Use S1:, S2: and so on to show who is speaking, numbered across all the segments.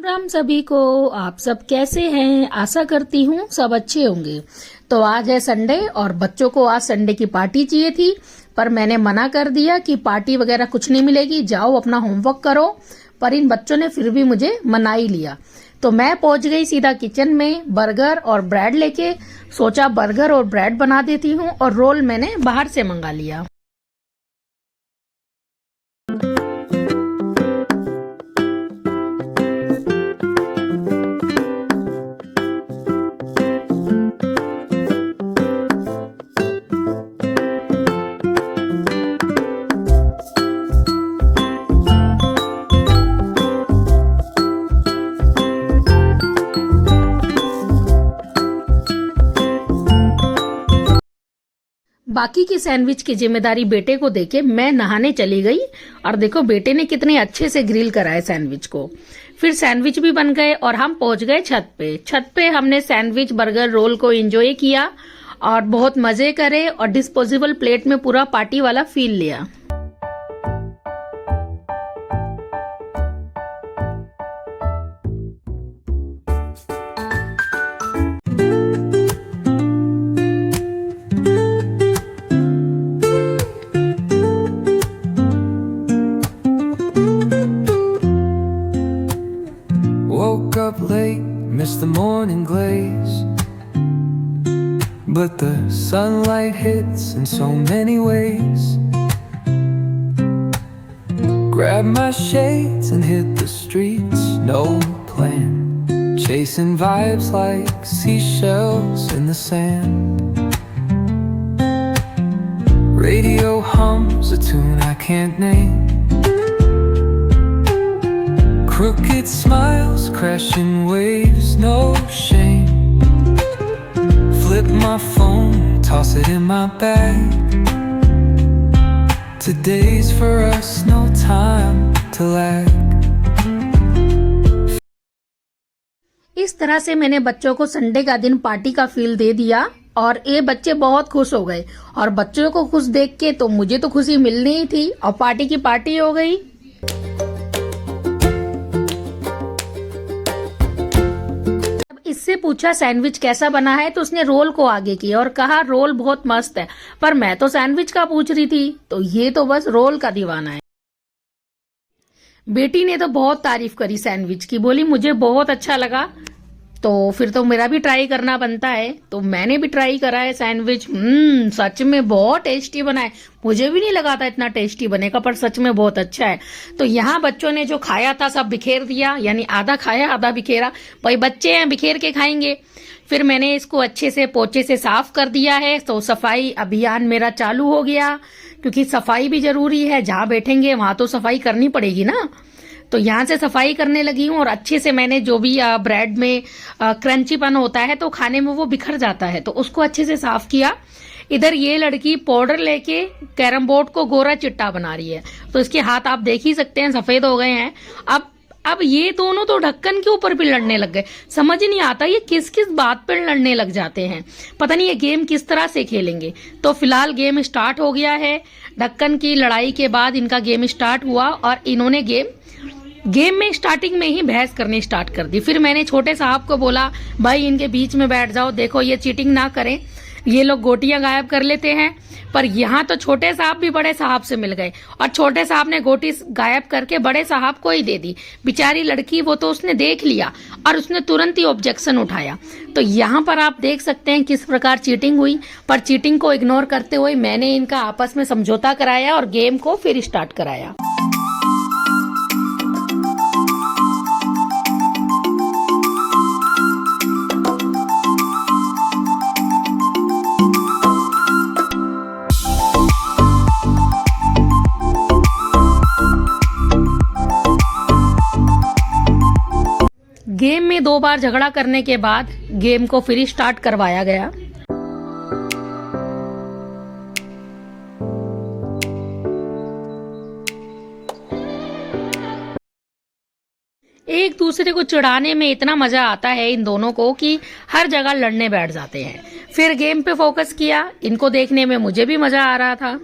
S1: राम सभी को। आप सब कैसे हैं? आशा करती हूँ सब अच्छे होंगे। तो आज है संडे और बच्चों को आज संडे की पार्टी चाहिए थी, पर मैंने मना कर दिया कि पार्टी वगैरह कुछ नहीं मिलेगी, जाओ अपना होमवर्क करो। पर इन बच्चों ने फिर भी मुझे मना ही लिया। तो मैं पहुंच गई सीधा किचन में बर्गर और ब्रेड लेके। सोचा बर्गर और ब्रेड बना देती हूँ और रोल मैंने बाहर से मंगा लिया। बाकी की सैंडविच की जिम्मेदारी बेटे को देके मैं नहाने चली गई और देखो बेटे ने कितने अच्छे से ग्रिल कराए सैंडविच को। फिर सैंडविच भी बन गए और हम पहुंच गए छत पे। छत पे हमने सैंडविच बर्गर रोल को एंजॉय किया और बहुत मजे करे और डिस्पोजेबल प्लेट में पूरा पार्टी वाला फील लिया।
S2: Woke up late, missed the morning glaze, but the sunlight hits in so many ways. Grabbed my shades and hit the streets, no plan, chasing vibes like seashells in the sand. Radio hums a tune I can't name, crooked smiles, crashing waves, no shame. Flip my phone, toss it in my bag. Today's for us, no time to lag.
S1: इस तरह से मैंने बच्चों को Sunday का दिन party का feel दे दिया और ये बच्चे बहुत खुश हो गए। और बच्चों को खुश देख के तो मुझे तो खुशी मिलनी ही थी और पार्टी की पार्टी हो गई। इससे पूछा सैंडविच कैसा बना है तो उसने रोल को आगे किया और कहा रोल बहुत मस्त है, पर मैं तो सैंडविच का पूछ रही थी। तो ये तो बस रोल का दीवाना है। बेटी ने तो बहुत तारीफ करी सैंडविच की, बोली मुझे बहुत अच्छा लगा। तो फिर तो मेरा भी ट्राई करना बनता है। तो मैंने भी ट्राई करा है सैंडविच। सच में बहुत टेस्टी बना है। मुझे भी नहीं लगा था इतना टेस्टी बनेगा, पर सच में बहुत अच्छा है। तो यहाँ बच्चों ने जो खाया था सब बिखेर दिया, यानी आधा खाया आधा बिखेरा। भाई बच्चे हैं, बिखेर के खाएंगे। फिर मैंने इसको अच्छे से पोंछे से साफ कर दिया है। तो सफाई अभियान मेरा चालू हो गया, क्योंकि सफाई भी जरूरी है। जहां बैठेंगे वहां तो सफाई करनी पड़ेगी ना। तो यहाँ से सफाई करने लगी हूँ और अच्छे से मैंने जो भी ब्रेड में क्रंचीपन होता है तो खाने में वो बिखर जाता है, तो उसको अच्छे से साफ किया। इधर ये लड़की पाउडर लेके कैरम बोर्ड को गोरा चिट्टा बना रही है। तो इसके हाथ आप देख ही सकते हैं सफेद हो गए हैं। अब ये दोनों तो ढक्कन के ऊपर भी लड़ने लग गए। समझ नहीं आता ये किस किस बात पर लड़ने लग जाते हैं। पता नहीं ये गेम किस तरह से खेलेंगे। तो फिलहाल गेम स्टार्ट हो गया है। ढक्कन की लड़ाई के बाद इनका गेम स्टार्ट हुआ और इन्होंने गेम में स्टार्टिंग में ही बहस करनी स्टार्ट कर दी। फिर मैंने छोटे साहब को बोला भाई इनके बीच में बैठ जाओ, देखो ये चीटिंग ना करें, ये लोग गोटियां गायब कर लेते हैं। पर यहाँ तो छोटे साहब भी बड़े साहब से मिल गए और छोटे साहब ने गोटी गायब करके बड़े साहब को ही दे दी। बेचारी लड़की वो तो उसने देख लिया और उसने तुरंत ही ऑब्जेक्शन उठाया। तो यहाँ पर आप देख सकते हैं किस प्रकार चीटिंग हुई। पर चीटिंग को इग्नोर करते हुए मैंने इनका आपस में समझौता कराया और गेम को फिर स्टार्ट कराया। गेम में 2 बार झगड़ा करने के बाद गेम को फिर स्टार्ट करवाया गया। एक दूसरे को चिढ़ाने में इतना मजा आता है इन दोनों को कि हर जगह लड़ने बैठ जाते हैं। फिर गेम पे फोकस किया। इनको देखने में मुझे भी मजा आ रहा था।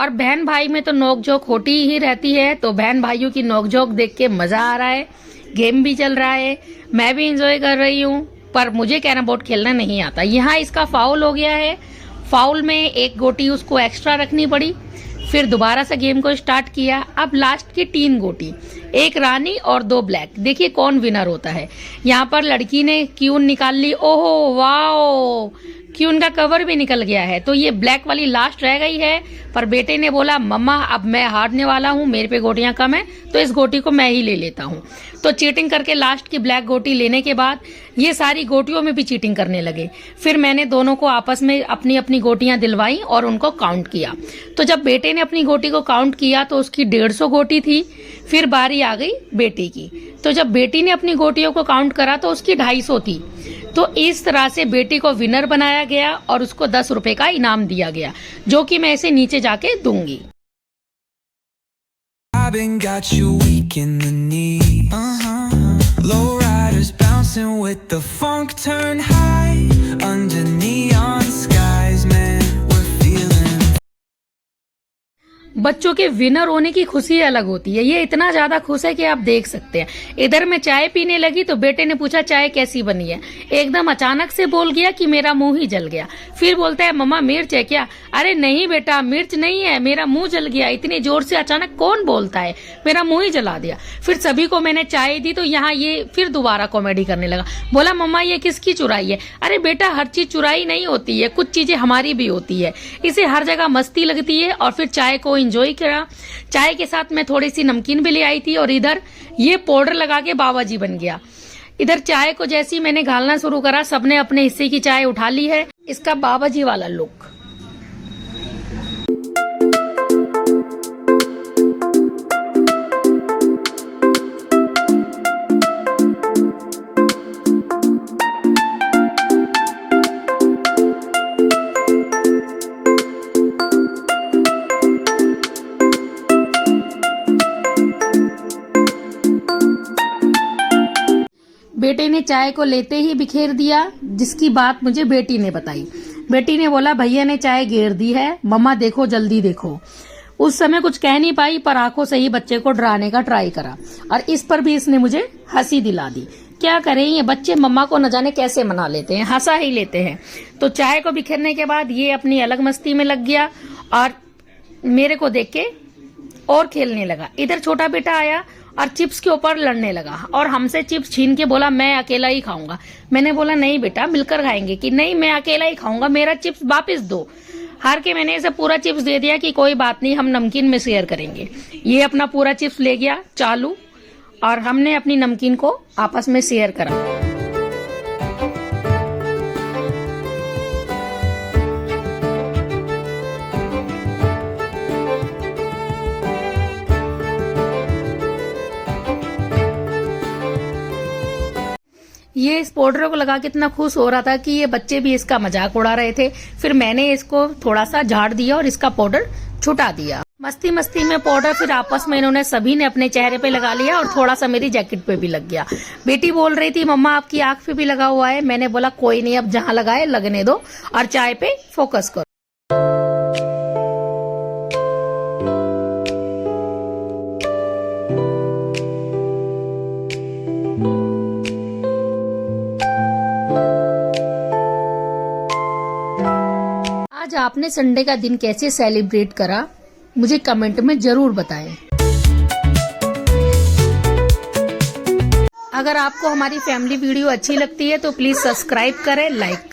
S1: और बहन भाई में तो नोकझोंक होती ही रहती है, तो बहन भाइयों की नोकझोंक देख के मजा आ रहा है। गेम भी चल रहा है, मैं भी एंजॉय कर रही हूँ, पर मुझे कैरम बोर्ड खेलना नहीं आता। यहाँ इसका फाउल हो गया है, फाउल में एक गोटी उसको एक्स्ट्रा रखनी पड़ी, फिर दोबारा से गेम को स्टार्ट किया। अब लास्ट की 3 गोटी, एक रानी और 2 ब्लैक, देखिए कौन विनर होता है। यहाँ पर लड़की ने क्यून निकाल ली, ओहो वाओ, क्यून का कवर भी निकल गया है। तो ये ब्लैक वाली लास्ट रह गई है, पर बेटे ने बोला मम्मा अब मैं हारने वाला हूँ, मेरे पे गोटियां कम है, तो इस गोटी को मैं ही ले लेता हूँ। तो चीटिंग करके लास्ट की ब्लैक गोटी लेने के बाद ये सारी गोटियों में भी चीटिंग करने लगे। फिर मैंने दोनों को आपस में अपनी अपनी गोटियां दिलवाई और उनको काउंट किया। तो जब बेटे ने अपनी गोटी को काउंट किया तो उसकी 150 गोटी थी। फिर बारी आ गई बेटी की, तो जब बेटी ने अपनी गोटियों को काउंट करा तो उसकी 250 थी। तो इस तरह से बेटी को विनर बनाया गया और उसको 10 रुपए का इनाम दिया गया, जो कि मैं इसे नीचे जाके दूंगी।
S2: I've been got you weak in the knee. Low riders bouncing with the funk turn high under neon skies, man. We're feeling.
S1: बच्चों के विनर होने की खुशी अलग होती है। ये इतना ज्यादा खुश है कि आप देख सकते हैं। इधर मैं चाय पीने लगी तो बेटे ने पूछा चाय कैसी बनी है। एकदम अचानक से बोल गया कि मेरा मुंह ही जल गया। फिर बोलता है मम्मा मिर्च है क्या? अरे नहीं बेटा मिर्च नहीं है, मेरा मुंह जल गया। इतनी जोर से अचानक कौन बोलता है, मेरा मुंह ही जला दिया। फिर सभी को मैंने चाय दी तो यहाँ ये फिर दोबारा कॉमेडी करने लगा। बोला मम्मा ये किसकी चुराई है? अरे बेटा हर चीज चुराई नहीं होती है, कुछ चीजें हमारी भी होती है। इसे हर जगह मस्ती लगती है। और फिर चाय को एंजॉय करा। चाय के साथ मैं थोड़ी सी नमकीन भी ले आई थी और इधर ये पाउडर लगा के बाबा जी बन गया। इधर चाय को जैसी मैंने घालना शुरू करा, सबने अपने हिस्से की चाय उठा ली है। इसका बाबा जी वाला लुक। बेटे ने चाय को लेते ही बिखेर दिया, जिसकी बात मुझे बेटी ने बताई। बेटी ने बोला भैया ने चाय घेर दी है, मम्मा देखो जल्दी देखो। उस समय कुछ कह नहीं पाई, पर आंखों से ही बच्चे को डराने का ट्राई करा और इस पर भी इसने मुझे हंसी दिला दी। क्या करें, ये बच्चे मम्मा को न जाने कैसे मना लेते हैं, हंसा ही लेते हैं। तो चाय को बिखेरने के बाद ये अपनी अलग मस्ती में लग गया और मेरे को देख के और खेलने लगा। इधर छोटा बेटा आया और चिप्स के ऊपर लड़ने लगा और हमसे चिप्स छीन के बोला मैं अकेला ही खाऊंगा। मैंने बोला नहीं बेटा मिलकर खाएंगे। कि नहीं मैं अकेला ही खाऊंगा, मेरा चिप्स वापस दो। हार के मैंने इसे पूरा चिप्स दे दिया कि कोई बात नहीं, हम नमकीन में शेयर करेंगे। ये अपना पूरा चिप्स ले गया चालू और हमने अपनी नमकीन को आपस में शेयर करा। ये इस पाउडर को लगा के इतना खुश हो रहा था कि ये बच्चे भी इसका मजाक उड़ा रहे थे। फिर मैंने इसको थोड़ा सा झाड़ दिया और इसका पाउडर छुटा दिया। मस्ती मस्ती में पाउडर फिर आपस में इन्होंने सभी ने अपने चेहरे पे लगा लिया और थोड़ा सा मेरी जैकेट पे भी लग गया। बेटी बोल रही थी मम्मा आपकी आंख पे भी लगा हुआ है। मैंने बोला कोई नहीं, अब जहां लगाए लगने दो और चाय पे फोकस करो। आज आपने संडे का दिन कैसे सेलिब्रेट करा, मुझे कमेंट में जरूर बताएं। अगर आपको हमारी फैमिली वीडियो अच्छी लगती है तो प्लीज सब्सक्राइब करें, लाइक करें।